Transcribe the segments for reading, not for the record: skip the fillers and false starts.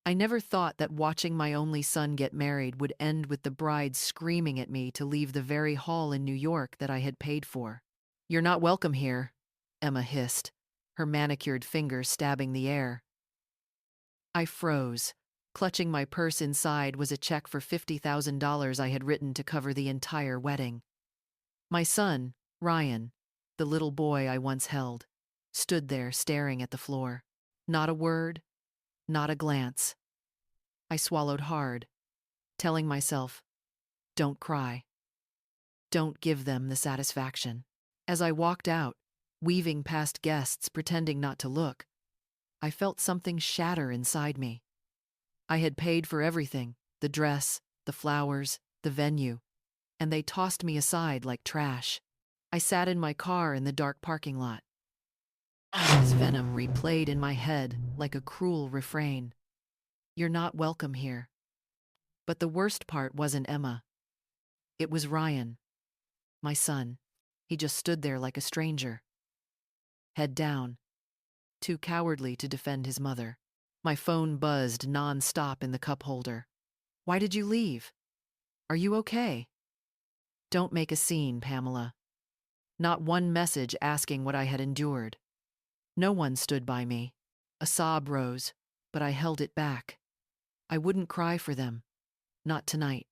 I never thought that watching my only son get married would end with the bride screaming at me to leave the very hall in New York that I had paid for. "You're not welcome here," Emma hissed, her manicured fingers stabbing the air. I froze. Clutching my purse inside was a check for $50,000 I had written to cover the entire wedding. My son, Ryan, the little boy I once held, stood there staring at the floor. Not a word, not a glance. I swallowed hard, telling myself, don't cry. Don't give them the satisfaction. As I walked out, weaving past guests pretending not to look, I felt something shatter inside me. I had paid for everything, the dress, the flowers, the venue, and they tossed me aside like trash. I sat in my car in the dark parking lot. His venom replayed in my head like a cruel refrain. "You're not welcome here." But the worst part wasn't Emma. It was Ryan, my son. He just stood there like a stranger, head down, too cowardly to defend his mother. My phone buzzed non-stop in the cup holder. "Why did you leave? Are you okay?" "Don't make a scene, Pamela." Not one message asking what I had endured. No one stood by me. A sob rose, but I held it back. I wouldn't cry for them. Not tonight.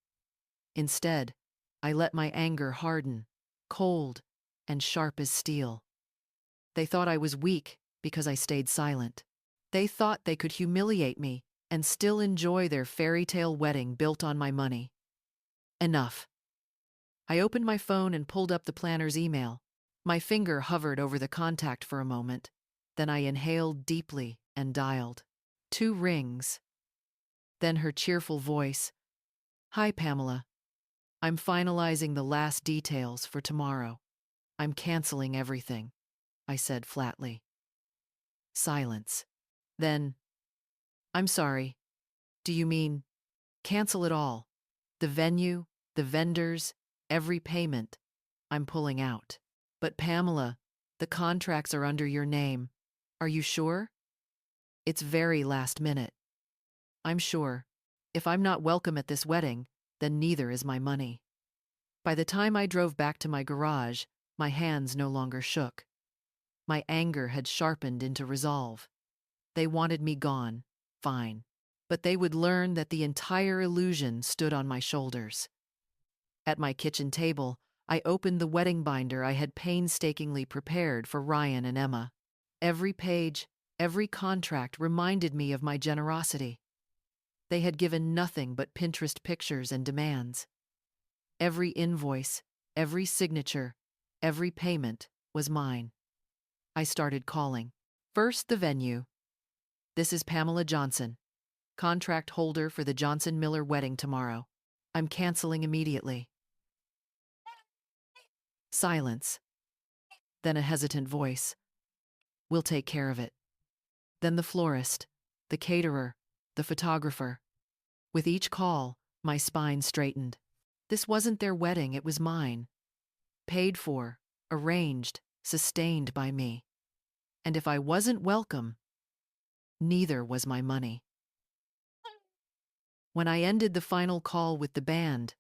Instead, I let my anger harden, cold and sharp as steel. They thought I was weak because I stayed silent. They thought they could humiliate me and still enjoy their fairy tale wedding built on my money. Enough. I opened my phone and pulled up the planner's email. My finger hovered over the contact for a moment. Then I inhaled deeply and dialed. 2 rings. Then her cheerful voice. "Hi, Pamela. I'm finalizing the last details for tomorrow. I'm canceling everything," I said flatly. Silence. Then, "I'm sorry. Do you mean cancel it all? The venue, the vendors, every payment? I'm pulling out." "But Pamela, the contracts are under your name. Are you sure?" "It's very last minute." "I'm sure. If I'm not welcome at this wedding, then neither is my money." By the time I drove back to my garage, my hands no longer shook. My anger had sharpened into resolve. They wanted me gone, fine. But they would learn that the entire illusion stood on my shoulders. At my kitchen table, I opened the wedding binder I had painstakingly prepared for Ryan and Emma. Every page, every contract reminded me of my generosity. They had given nothing but Pinterest pictures and demands. Every invoice, every signature, every payment was mine. I started calling. First, the venue. "This is Pamela Johnson, contract holder for the Johnson Miller wedding tomorrow. I'm canceling immediately." Silence. Then a hesitant voice. "We'll take care of it." Then the florist, the caterer, the photographer. With each call, my spine straightened. This wasn't their wedding, it was mine. Paid for, arranged, sustained by me. And if I wasn't welcome, neither was my money. When I ended the final call with the band,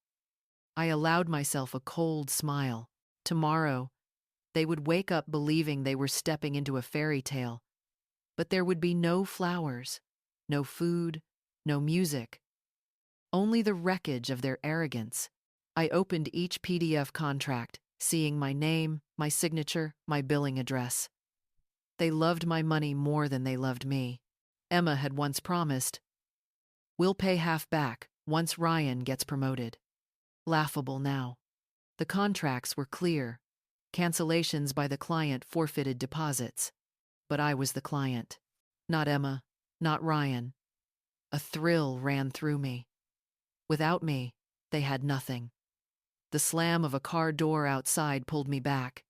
I allowed myself a cold smile. Tomorrow, they would wake up believing they were stepping into a fairy tale, but there would be no flowers, no food, no music, only the wreckage of their arrogance. I opened each PDF contract, seeing my name, my signature, my billing address. They loved my money more than they loved me. Emma had once promised, "We'll pay half back once Ryan gets promoted." Laughable now. The contracts were clear. Cancellations by the client forfeited deposits. But I was the client. Not Emma, not Ryan. A thrill ran through me. Without me, they had nothing. The slam of a car door outside pulled me back.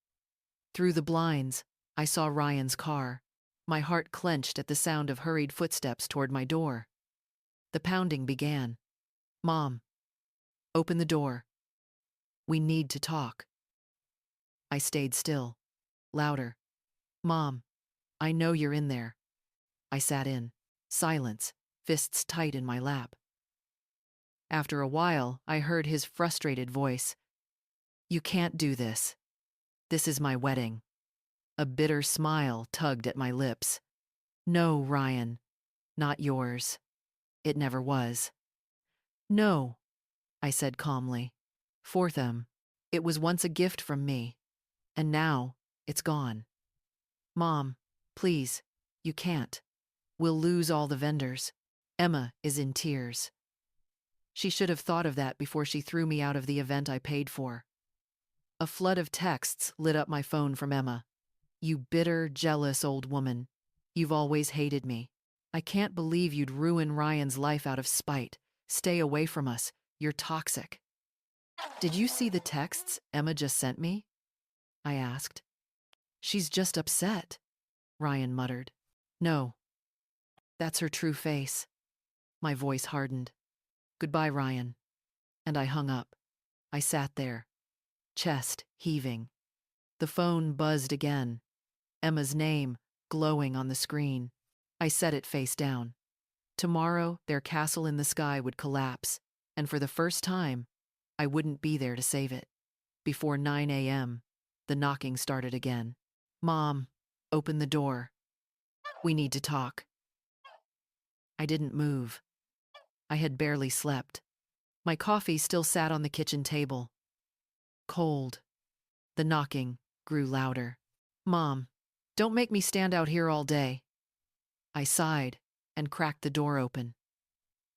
Through the blinds, I saw Ryan's car. My heart clenched at the sound of hurried footsteps toward my door. The pounding began. "Mom, open the door. We need to talk." I stayed still. Louder. "Mom, I know you're in there." I sat in. Silence. fists tight in my lap. After a while, I heard his frustrated voice. You can't do this. This is my wedding. A bitter smile tugged at my lips. No, Ryan, not yours. It never was. No, I said calmly. For them, it was once a gift from me, and now it's gone. Mom, please, you can't. We'll lose all the vendors. Emma is in tears. She should have thought of that before she threw me out of the event I paid for. A flood of texts lit up my phone from Emma. You bitter, jealous old woman. You've always hated me. I can't believe you'd ruin Ryan's life out of spite. Stay away from us. You're toxic. Did you see the texts Emma just sent me? I asked. She's just upset, Ryan muttered. No, that's her true face. My voice hardened. Goodbye, Ryan. And I hung up. I sat there, chest heaving. The phone buzzed again. Emma's name glowing on the screen. I set it face down. Tomorrow, their castle in the sky would collapse, and for the first time, I wouldn't be there to save it. Before 9 a.m., the knocking started again. Mom, open the door. We need to talk. I didn't move. I had barely slept. My coffee still sat on the kitchen table. Cold. The knocking grew louder. Mom, don't make me stand out here all day. I sighed and cracked the door open.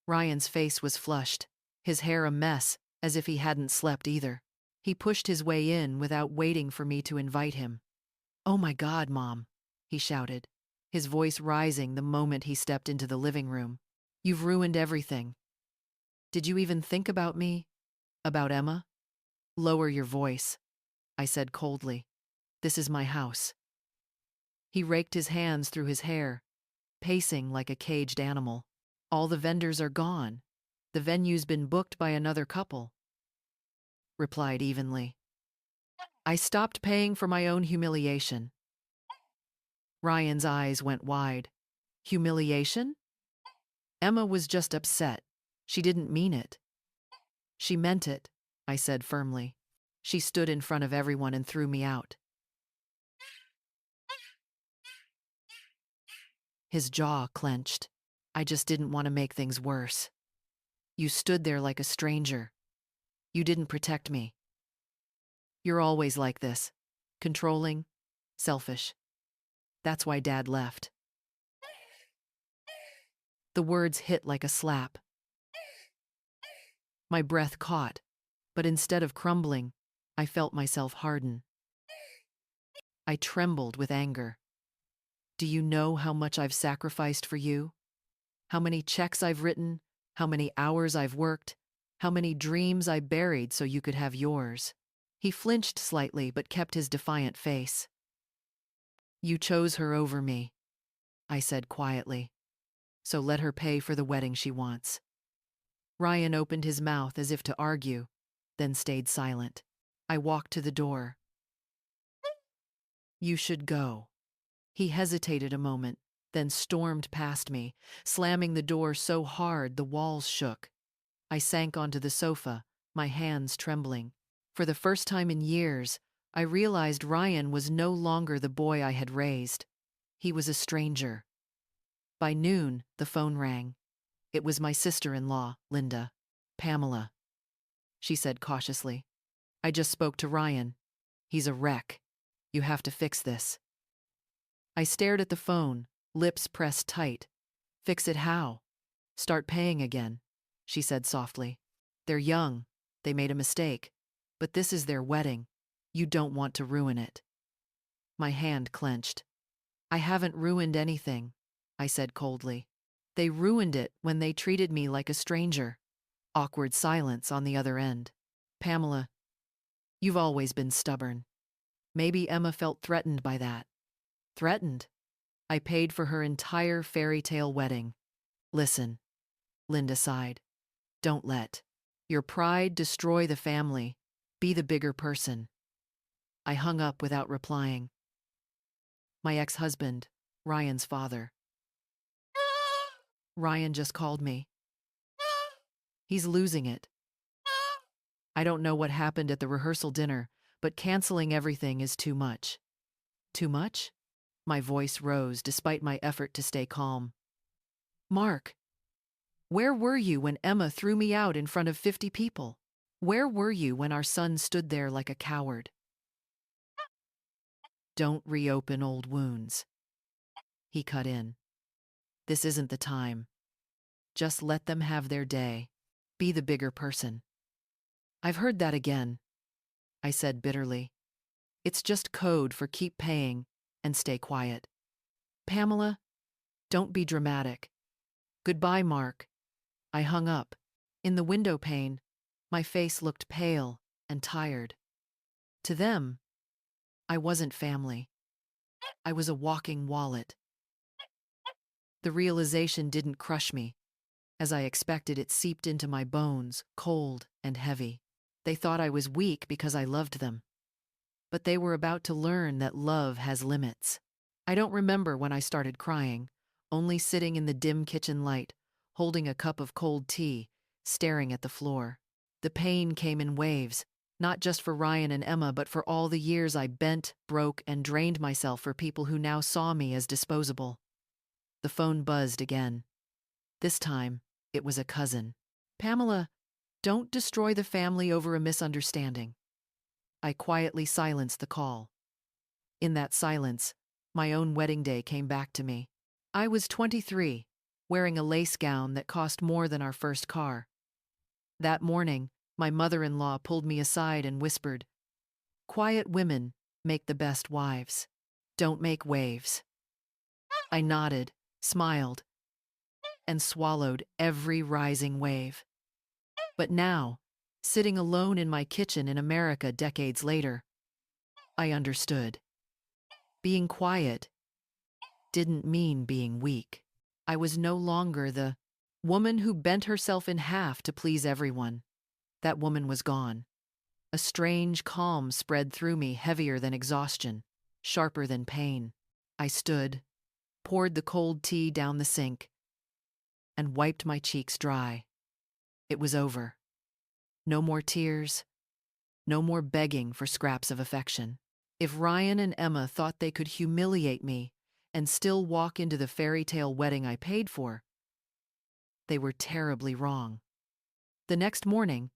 Ryan's face was flushed, his hair a mess, as if he hadn't slept either. He pushed his way in without waiting for me to invite him. Oh my God, Mom, he shouted, his voice rising the moment he stepped into the living room. You've ruined everything. Did you even think about me? About Emma? Lower your voice, I said coldly. This is my house. He raked his hands through his hair, pacing like a caged animal. All the vendors are gone. The venue's been booked by another couple. Replied evenly. I stopped paying for my own humiliation. Ryan's eyes went wide. Humiliation? Emma was just upset. She didn't mean it. She meant it, I said firmly. She stood in front of everyone and threw me out. His jaw clenched. I just didn't want to make things worse. You stood there like a stranger. You didn't protect me. You're always like this. Controlling, selfish. That's why Dad left. The words hit like a slap. My breath caught, but instead of crumbling, I felt myself harden. I trembled with anger. Do you know how much I've sacrificed for you? How many checks I've written? How many hours I've worked? How many dreams I buried so you could have yours? He flinched slightly but kept his defiant face. You chose her over me, I said quietly. So let her pay for the wedding she wants. Ryan opened his mouth as if to argue, then stayed silent. I walked to the door. You should go. He hesitated a moment, then stormed past me, slamming the door so hard the walls shook. I sank onto the sofa, my hands trembling. For the first time in years, I realized Ryan was no longer the boy I had raised. He was a stranger. By noon, the phone rang. It was my sister-in-law, Linda. Pamela, she said cautiously. I just spoke to Ryan. He's a wreck. You have to fix this. I stared at the phone, lips pressed tight. Fix it how? Start paying again, she said softly. They're young. They made a mistake. But this is their wedding. You don't want to ruin it. My hand clenched. I haven't ruined anything, I said coldly. They ruined it when they treated me like a stranger. Awkward silence on the other end. Pamela, you've always been stubborn. Maybe Emma felt threatened by that. Threatened? I paid for her entire fairy tale wedding. Listen, Linda sighed. Don't let your pride destroy the family. Be the bigger person. I hung up without replying. My ex-husband, Ryan's father. Ryan just called me. He's losing it. I don't know what happened at the rehearsal dinner, but canceling everything is too much. Too much? My voice rose despite my effort to stay calm. Mark, where were you when Emma threw me out in front of 50 people? Where were you when our son stood there like a coward? Don't reopen old wounds. He cut in. This isn't the time. Just let them have their day. Be the bigger person. I've heard that again, I said bitterly. It's just code for keep paying and stay quiet. Pamela, don't be dramatic. Goodbye, Mark. I hung up. In the window pane, my face looked pale and tired. To them, I wasn't family. I was a walking wallet. The realization didn't crush me. As I expected, it seeped into my bones, cold and heavy. They thought I was weak because I loved them. But they were about to learn that love has limits. I don't remember when I started crying, only sitting in the dim kitchen light, holding a cup of cold tea, staring at the floor. The pain came in waves, not just for Ryan and Emma, but for all the years I bent, broke, and drained myself for people who now saw me as disposable. The phone buzzed again. This time, it was a cousin. Pamela, don't destroy the family over a misunderstanding. I quietly silenced the call. In that silence, my own wedding day came back to me. I was 23, wearing a lace gown that cost more than our first car. That morning, my mother-in-law pulled me aside and whispered, "Quiet women make the best wives. Don't make waves." I nodded, smiled, and swallowed every rising wave. But now, sitting alone in my kitchen in America decades later, I understood. Being quiet didn't mean being weak. I was no longer the woman who bent herself in half to please everyone. That woman was gone. A strange calm spread through me, heavier than exhaustion, sharper than pain. I stood, poured the cold tea down the sink, and wiped my cheeks dry. It was over. No more tears, no more begging for scraps of affection. If Ryan and Emma thought they could humiliate me and still walk into the fairy tale wedding I paid for, they were terribly wrong. The next morning,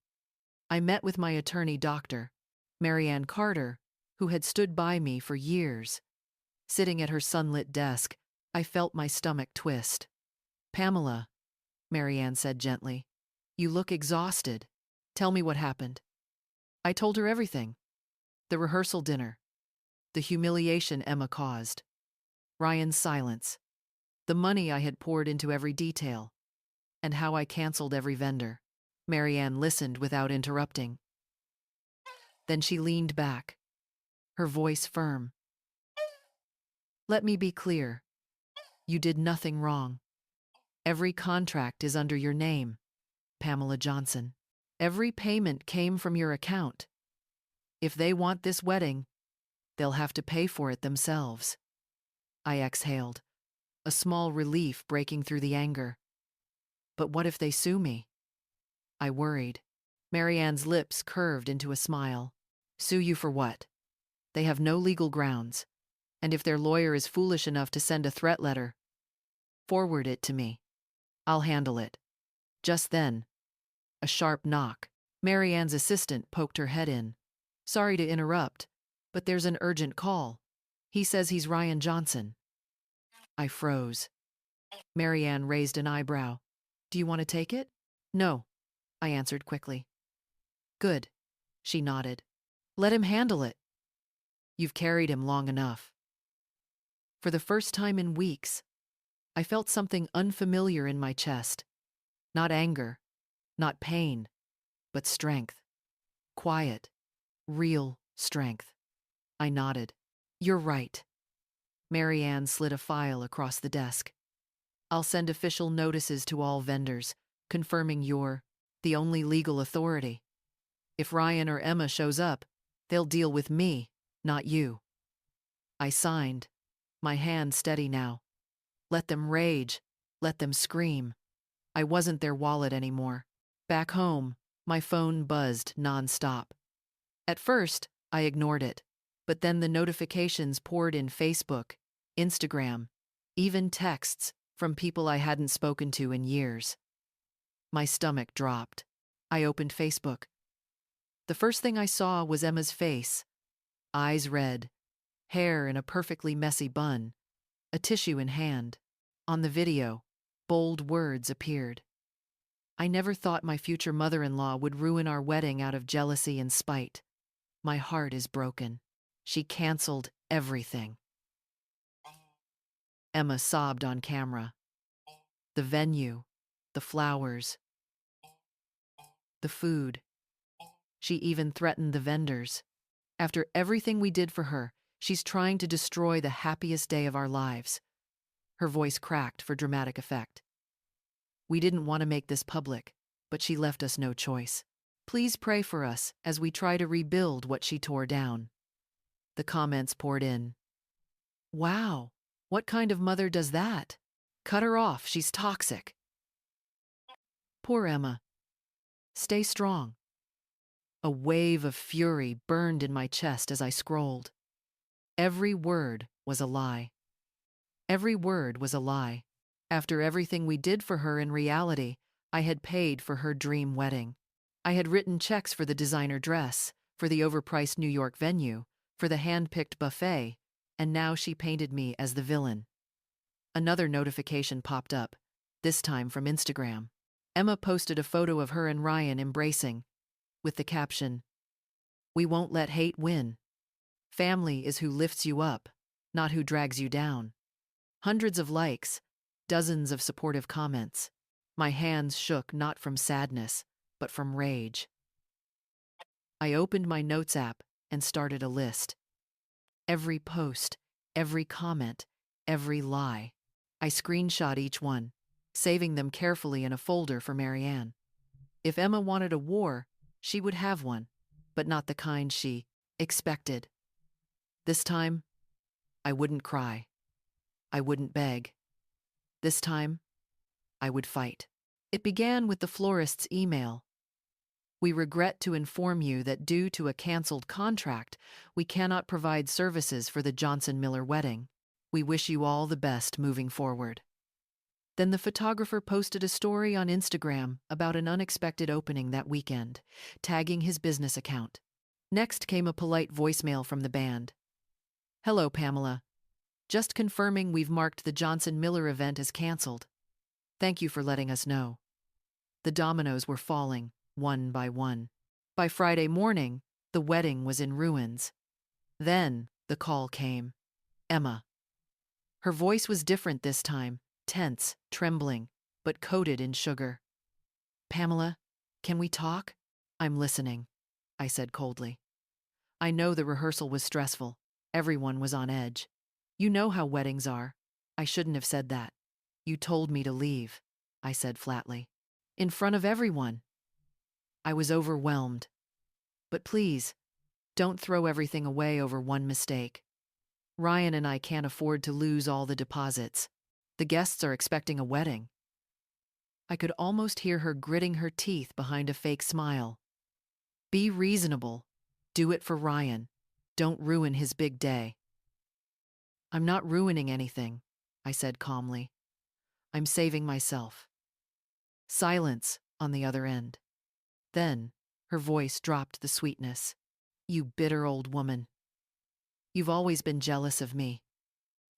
I met with my attorney doctor, Marianne Carter, who had stood by me for years. Sitting at her sunlit desk, I felt my stomach twist. "Pamela," Marianne said gently, "you look exhausted. Tell me what happened." I told her everything. The rehearsal dinner, the humiliation Emma caused, Ryan's silence, the money I had poured into every detail, and how I canceled every vendor. Marianne listened without interrupting. Then she leaned back, her voice firm. "Let me be clear. You did nothing wrong. Every contract is under your name, Pamela Johnson. Every payment came from your account. If they want this wedding, they'll have to pay for it themselves." I exhaled, a small relief breaking through the anger. But what if they sue me? I worried. Marianne's lips curved into a smile. "Sue you for what? They have no legal grounds. And if their lawyer is foolish enough to send a threat letter, forward it to me. I'll handle it." Just then, a sharp knock. Marianne's assistant poked her head in. "Sorry to interrupt, but there's an urgent call. He says he's Ryan Johnson." I froze. Marianne raised an eyebrow. "Do you want to take it?" "No," I answered quickly. "Good," she nodded. "Let him handle it. You've carried him long enough." For the first time in weeks, I felt something unfamiliar in my chest. Not anger, not pain, but strength. Quiet, real strength. I nodded. "You're right." Marianne slid a file across the desk. "I'll send official notices to all vendors, confirming you're the only legal authority. If Ryan or Emma shows up, they'll deal with me, not you." I signed, my hand steady now. Let them rage, Let them scream. I wasn't their wallet anymore. Back home, my phone buzzed nonstop. At first, I ignored it, but then the notifications poured in: Facebook, Instagram, even texts from people I hadn't spoken to in years. My stomach dropped. I opened Facebook. The first thing I saw was Emma's face, eyes red, hair in a perfectly messy bun, a tissue in hand. On the video, bold words appeared. I never thought my future mother-in-law would ruin our wedding out of jealousy and spite. My heart is broken. She canceled everything. Emma sobbed on camera. The venue, the flowers, the food. She even threatened the vendors. After everything we did for her, she's trying to destroy the happiest day of our lives. Her voice cracked for dramatic effect. We didn't want to make this public, but she left us no choice. Please pray for us as we try to rebuild what she tore down. The comments poured in. Wow, what kind of mother does that? Cut her off, she's toxic. Poor Emma. Stay strong. A wave of fury burned in my chest as I scrolled. Every word was a lie. Every word was a lie. After everything we did for her, in reality, I had paid for her dream wedding. I had written checks for the designer dress, for the overpriced New York venue, for the hand-picked buffet, and now she painted me as the villain. Another notification popped up, this time from Instagram. Emma posted a photo of her and Ryan embracing, with the caption, "We won't let hate win. Family is who lifts you up, not who drags you down." Hundreds of likes, dozens of supportive comments. My hands shook not from sadness, but from rage. I opened my notes app and started a list. Every post, every comment, every lie. I screenshot each one, saving them carefully in a folder for Marianne. If Emma wanted a war, she would have one, but not the kind she expected. This time, I wouldn't cry. I wouldn't beg. This time, I would fight. It began with the florist's email. "We regret to inform you that due to a canceled contract, we cannot provide services for the Johnson-Miller wedding. We wish you all the best moving forward." Then the photographer posted a story on Instagram about an unexpected opening that weekend, tagging his business account. Next came a polite voicemail from the band. "Hello, Pamela. Just confirming we've marked the Johnson-Miller event as canceled. Thank you for letting us know." The dominoes were falling, one by one. By Friday morning, the wedding was in ruins. Then the call came. Emma. Her voice was different this time, tense, trembling, but coated in sugar. "Pamela, can we talk?" "I'm listening," I said coldly. "I know the rehearsal was stressful. Everyone was on edge. You know how weddings are. I shouldn't have said that. You told me to leave," I said flatly. "In front of everyone." I was overwhelmed. "But please, don't throw everything away over one mistake. Ryan and I can't afford to lose all the deposits. The guests are expecting a wedding." I could almost hear her gritting her teeth behind a fake smile. "Be reasonable. Do it for Ryan. Don't ruin his big day." "I'm not ruining anything," I said calmly. "I'm saving myself." Silence on the other end. Then her voice dropped the sweetness. "You bitter old woman. You've always been jealous of me.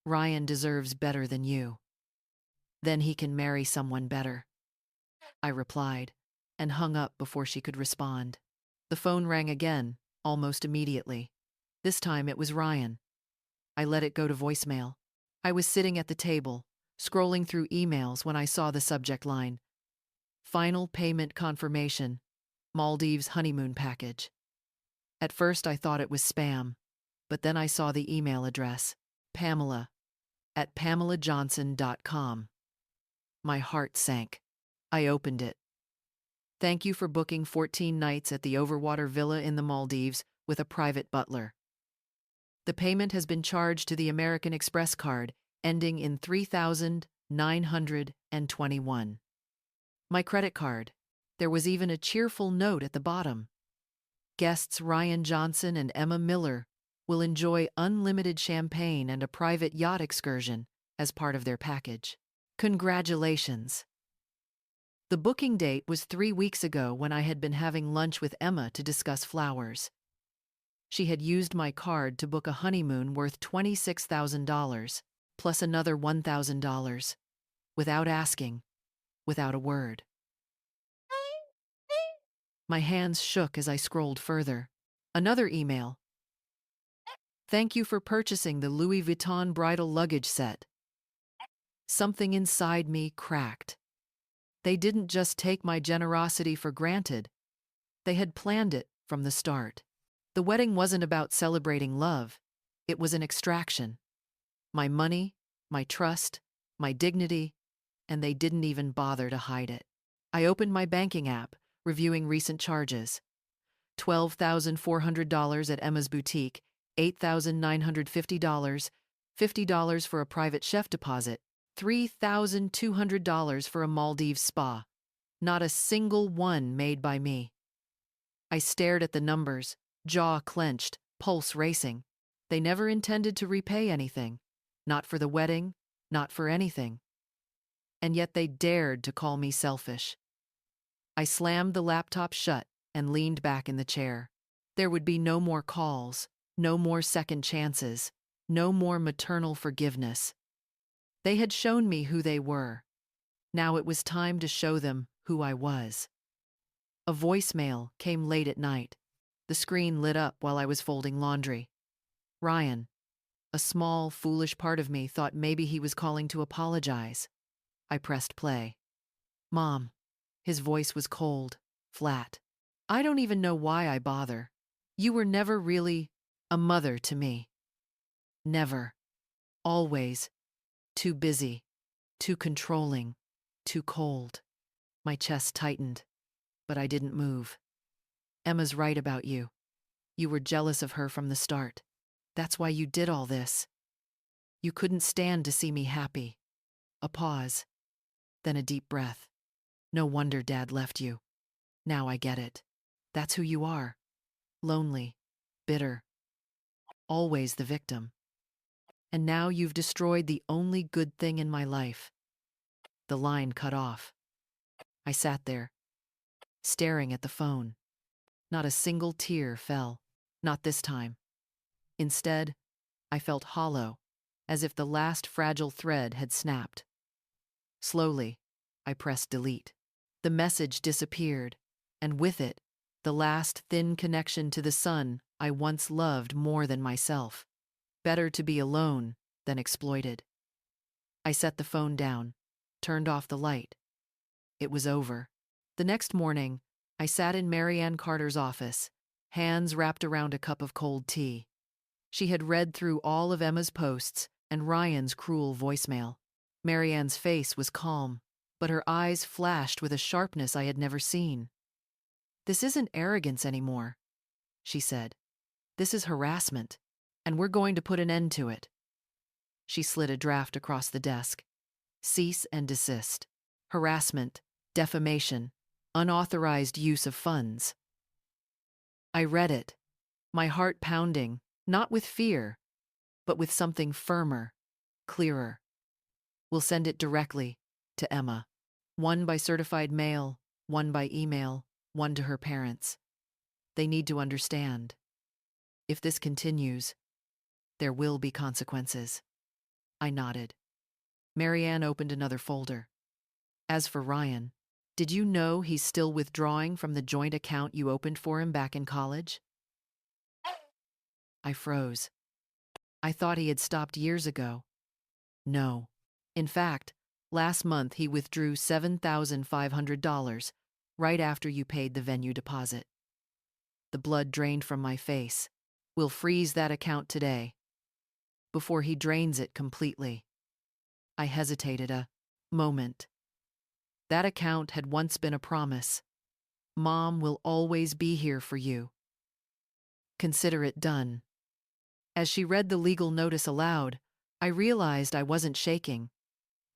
Ryan deserves better than you. Then he can marry someone better," I replied, and hung up before she could respond. The phone rang again, almost immediately. This time it was Ryan. I let it go to voicemail. I was sitting at the table, scrolling through emails when I saw the subject line. "Final payment confirmation. Maldives honeymoon package." At first I thought it was spam, but then I saw the email address, Pamela@PamelaJohnson.com. My heart sank. I opened it. "Thank you for booking 14 nights at the Overwater Villa in the Maldives with a private butler. The payment has been charged to the American Express card ending in $921. My credit card. There was even a cheerful note at the bottom. Guests Ryan Johnson and Emma Miller will enjoy unlimited champagne and a private yacht excursion as part of their package. Congratulations. The booking date was 3 weeks ago when I had been having lunch with Emma to discuss flowers. She had used my card to book a honeymoon worth $26,000, plus another $1,000, without asking, without a word. My hands shook as I scrolled further. Another email. Thank you for purchasing the Louis Vuitton bridal luggage set. Something inside me cracked. They didn't just take my generosity for granted. They had planned it from the start. The wedding wasn't about celebrating love. It was an extraction. My money, my trust, my dignity, and they didn't even bother to hide it. I opened my banking app, reviewing recent charges. $12,400 at Emma's boutique, $8,950, $50 for a private chef deposit, $3,200 for a Maldives spa. Not a single one made by me. I stared at the numbers, jaw clenched, pulse racing. They never intended to repay anything. Not for the wedding, not for anything. And yet they dared to call me selfish. I slammed the laptop shut and leaned back in the chair. There would be no more calls, no more second chances, no more maternal forgiveness. They had shown me who they were. Now it was time to show them who I was. A voicemail came late at night. The screen lit up while I was folding laundry. Ryan. A small, foolish part of me thought maybe he was calling to apologize. I pressed play. Mom. His voice was cold, flat. I don't even know why I bother. You were never really a mother to me. Never. Always. Too busy. Too controlling. Too cold. My chest tightened, but I didn't move. Emma's right about you. You were jealous of her from the start. That's why you did all this. You couldn't stand to see me happy. A pause. Then a deep breath. No wonder Dad left you. Now I get it. That's who you are. Lonely. Bitter. Always the victim. And now you've destroyed the only good thing in my life. The line cut off. I sat there, staring at the phone. Not a single tear fell. Not this time. Instead, I felt hollow, as if the last fragile thread had snapped. Slowly, I pressed delete. The message disappeared, and with it, the last thin connection to the son I once loved more than myself. Better to be alone than exploited. I set the phone down, turned off the light. It was over. The next morning, I sat in Marianne Carter's office, hands wrapped around a cup of cold tea. She had read through all of Emma's posts and Ryan's cruel voicemail. Marianne's face was calm, but her eyes flashed with a sharpness I had never seen. This isn't arrogance anymore, she said. This is harassment, and we're going to put an end to it. She slid a draft across the desk. Cease and desist. Harassment, defamation, unauthorized use of funds. I read it, my heart pounding, not with fear, but with something firmer, clearer. We'll send it directly to Emma. One by certified mail, one by email, one to her parents. They need to understand. If this continues, there will be consequences. I nodded. Marianne opened another folder. As for Ryan, did you know he's still withdrawing from the joint account you opened for him back in college? I froze. I thought he had stopped years ago. No. In fact, last month he withdrew $7,500, right after you paid the venue deposit. The blood drained from my face. We'll freeze that account today, before he drains it completely. I hesitated a moment. That account had once been a promise. Mom will always be here for you. Consider it done. As she read the legal notice aloud, I realized I wasn't shaking.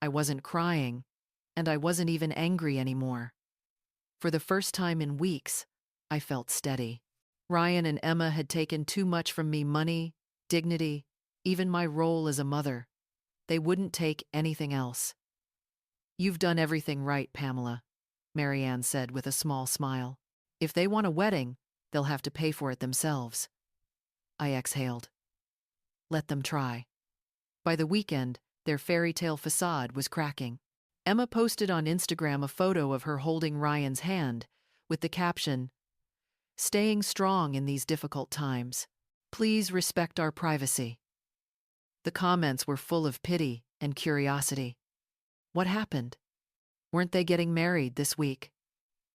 I wasn't crying, and I wasn't even angry anymore. For the first time in weeks, I felt steady. Ryan and Emma had taken too much from me: money, dignity, even my role as a mother. They wouldn't take anything else. "You've done everything right, Pamela," Marianne said with a small smile. "If they want a wedding, they'll have to pay for it themselves." I exhaled. Let them try. By the weekend, their fairy tale facade was cracking. Emma posted on Instagram a photo of her holding Ryan's hand with the caption, "Staying strong in these difficult times. Please respect our privacy." The comments were full of pity and curiosity. What happened? Weren't they getting married this week?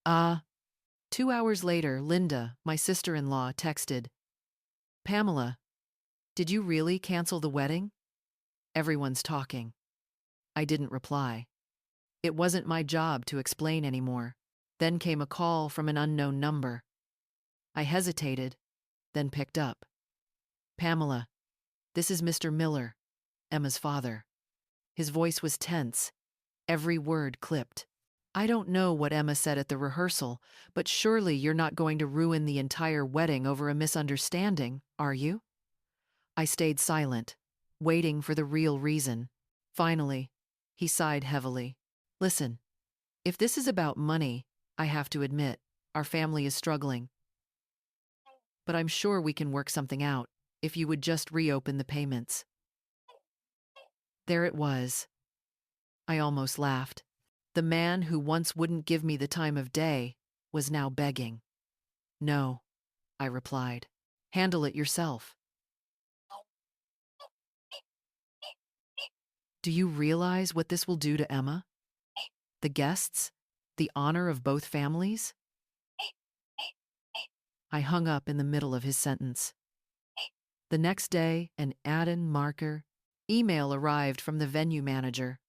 2 hours later, Linda, my sister-in-law, texted, "Pamela, did you really cancel the wedding? Everyone's talking." I didn't reply. It wasn't my job to explain anymore. Then came a call from an unknown number. I hesitated, then picked up. "Pamela, this is Mr. Miller, Emma's father." His voice was tense, every word clipped. "I don't know what Emma said at the rehearsal, but surely you're not going to ruin the entire wedding over a misunderstanding, are you?" I stayed silent, waiting for the real reason. Finally, he sighed heavily. "Listen, if this is about money, I have to admit, our family is struggling. But I'm sure we can work something out, if you would just reopen the payments." There it was. I almost laughed. The man who once wouldn't give me the time of day was now begging. "No," I replied. "Handle it yourself." Do you realize what this will do to Emma? The guests? The honor of both families? I hung up in the middle of his sentence. The next day, an add-in marker email arrived from the venue manager.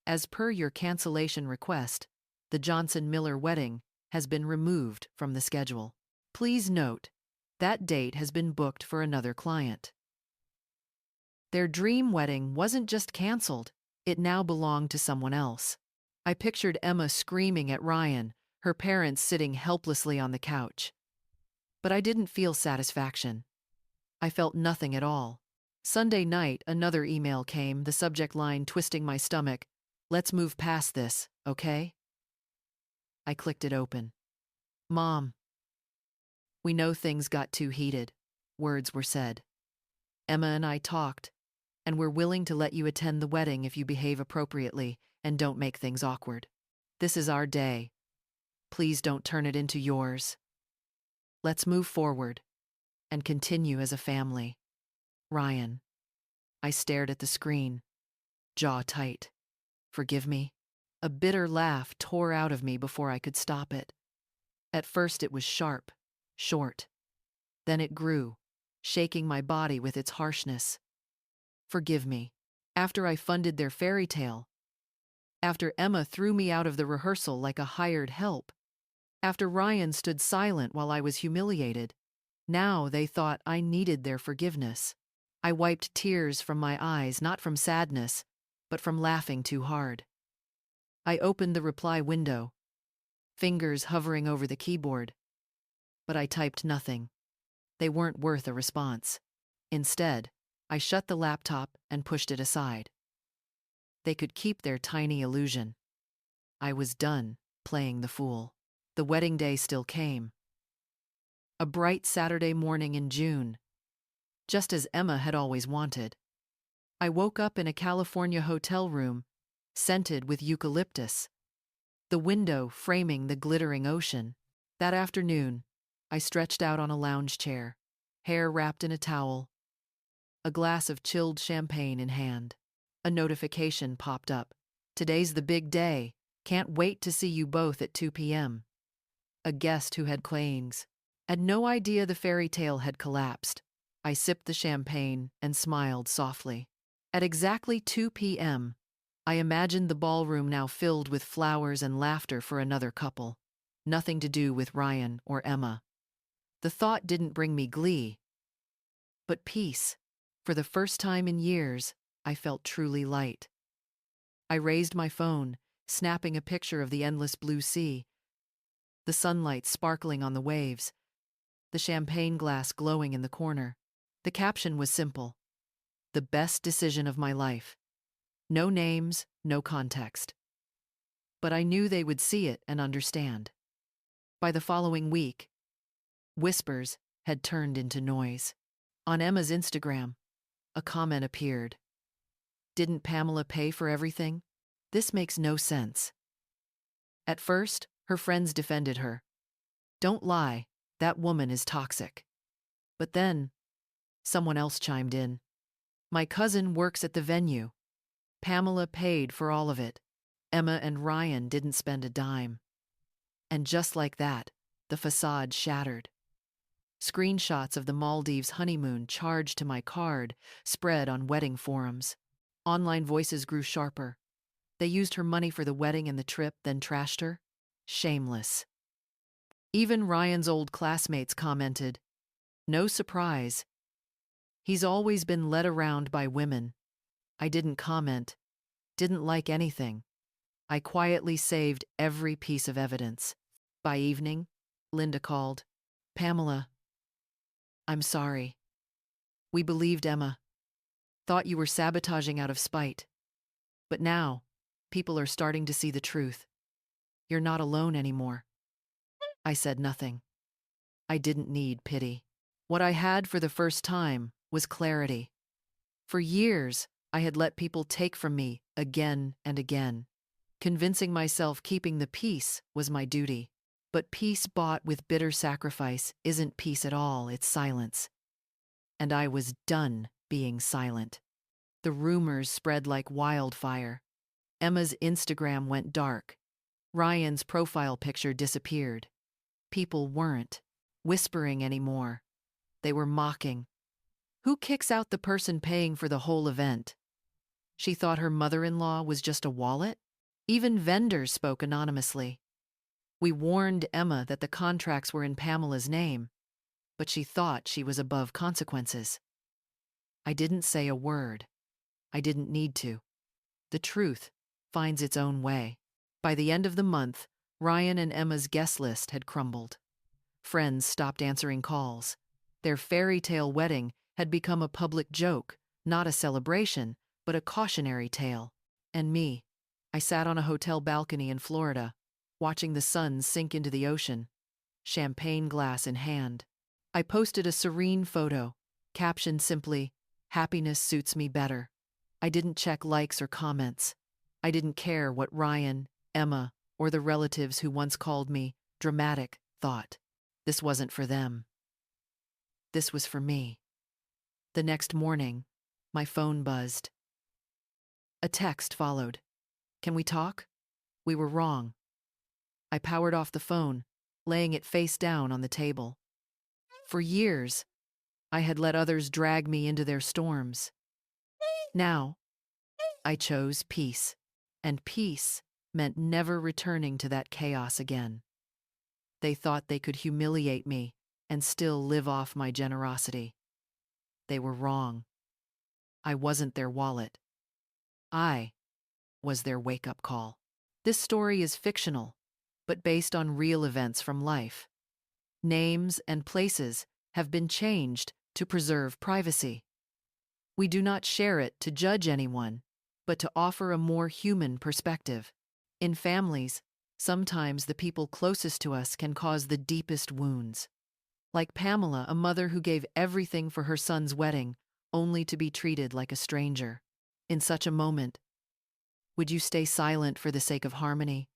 "As per your cancellation request, the Johnson Miller wedding has been removed from the schedule. Please note, that date has been booked for another client." Their dream wedding wasn't just canceled, it now belonged to someone else. I pictured Emma screaming at Ryan, her parents sitting helplessly on the couch. But I didn't feel satisfaction. I felt nothing at all. Sunday night, another email came, the subject line twisting my stomach. "Let's move past this, okay?" I clicked it open. "Mom, we know things got too heated," words were said. "Emma and I talked, and we're willing to let you attend the wedding if you behave appropriately and don't make things awkward. This is our day. Please don't turn it into yours. Let's move forward and continue as a family. Ryan." I stared at the screen, jaw tight. "Forgive me?" A bitter laugh tore out of me before I could stop it. At first it was sharp, short. Then it grew, shaking my body with its harshness. "Forgive me. After I funded their fairy tale. After Emma threw me out of the rehearsal like a hired help. After Ryan stood silent while I was humiliated. Now they thought I needed their forgiveness." I wiped tears from my eyes, not from sadness, but from laughing too hard. I opened the reply window, fingers hovering over the keyboard. But I typed nothing. They weren't worth a response. Instead, I shut the laptop and pushed it aside. They could keep their tiny illusion. I was done playing the fool. The wedding day still came. A bright Saturday morning in June, just as Emma had always wanted. I woke up in a California hotel room, scented with eucalyptus, the window framing the glittering ocean. That afternoon, I stretched out on a lounge chair, hair wrapped in a towel, a glass of chilled champagne in hand. A notification popped up. "Today's the big day. Can't wait to see you both at 2 p.m. A guest who had claims. Had no idea the fairy tale had collapsed. I sipped the champagne and smiled softly. At exactly 2 p.m., I imagined the ballroom now filled with flowers and laughter for another couple. Nothing to do with Ryan or Emma. The thought didn't bring me glee, but peace. For the first time in years, I felt truly light. I raised my phone, snapping a picture of the endless blue sea, the sunlight sparkling on the waves, the champagne glass glowing in the corner. The caption was simple: the best decision of my life. No names, no context. But I knew they would see it and understand. By the following week, whispers had turned into noise. On Emma's Instagram, a comment appeared. Didn't Pamela pay for everything? This makes no sense. At first, her friends defended her. Don't lie, that woman is toxic. But then, someone else chimed in. My cousin works at the venue. Pamela paid for all of it. Emma and Ryan didn't spend a dime. And just like that, the facade shattered. Screenshots of the Maldives honeymoon charged to my card spread on wedding forums. Online voices grew sharper. They used her money for the wedding and the trip, then trashed her. Shameless. Even Ryan's old classmates commented. No surprise. He's always been led around by women. I didn't comment, didn't like anything. I quietly saved every piece of evidence. By evening, Linda called. Pamela, I'm sorry. We believed Emma. Thought you were sabotaging out of spite. But now, people are starting to see the truth. You're not alone anymore. I said nothing. I didn't need pity. What I had for the first time was clarity. For years, I had let people take from me again and again. Convincing myself keeping the peace was my duty. But peace bought with bitter sacrifice isn't peace at all, it's silence. And I was done being silent. The rumors spread like wildfire. Emma's Instagram went dark. Ryan's profile picture disappeared. People weren't whispering anymore. They were mocking. Who kicks out the person paying for the whole event? She thought her mother-in-law was just a wallet? Even vendors spoke anonymously. We warned Emma that the contracts were in Pamela's name, but she thought she was above consequences. I didn't say a word. I didn't need to. The truth finds its own way. By the end of the month, Ryan and Emma's guest list had crumbled. Friends stopped answering calls. Their fairy tale wedding had become a public joke, not a celebration, but a cautionary tale. And me, I sat on a hotel balcony in Florida, watching the sun sink into the ocean, champagne glass in hand. I posted a serene photo, captioned simply, "Happiness suits me better." I didn't check likes or comments. I didn't care what Ryan, Emma, or the relatives who once called me dramatic thought. This wasn't for them. This was for me. The next morning, my phone buzzed. A text followed. Can we talk? We were wrong. I powered off the phone, laying it face down on the table. For years, I had let others drag me into their storms. Now, I chose peace, and peace meant never returning to that chaos again. They thought they could humiliate me and still live off my generosity. They were wrong. I wasn't their wallet. I was their wake-up call. This story is fictional, but based on real events from life. Names and places have been changed to preserve privacy. We do not share it to judge anyone, but to offer a more human perspective. In families, sometimes the people closest to us can cause the deepest wounds. Like Pamela, a mother who gave everything for her son's wedding, only to be treated like a stranger. In such a moment, would you stay silent for the sake of harmony,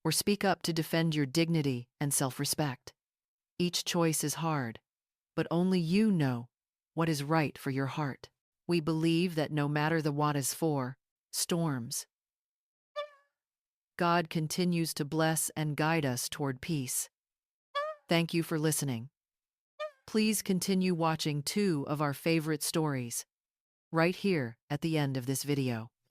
or speak up to defend your dignity and self-respect? Each choice is hard, but only you know what is right for your heart. We believe that no matter the what is for, storms, God continues to bless and guide us toward peace. Thank you for listening. Please continue watching 2 of our favorite stories right here at the end of this video.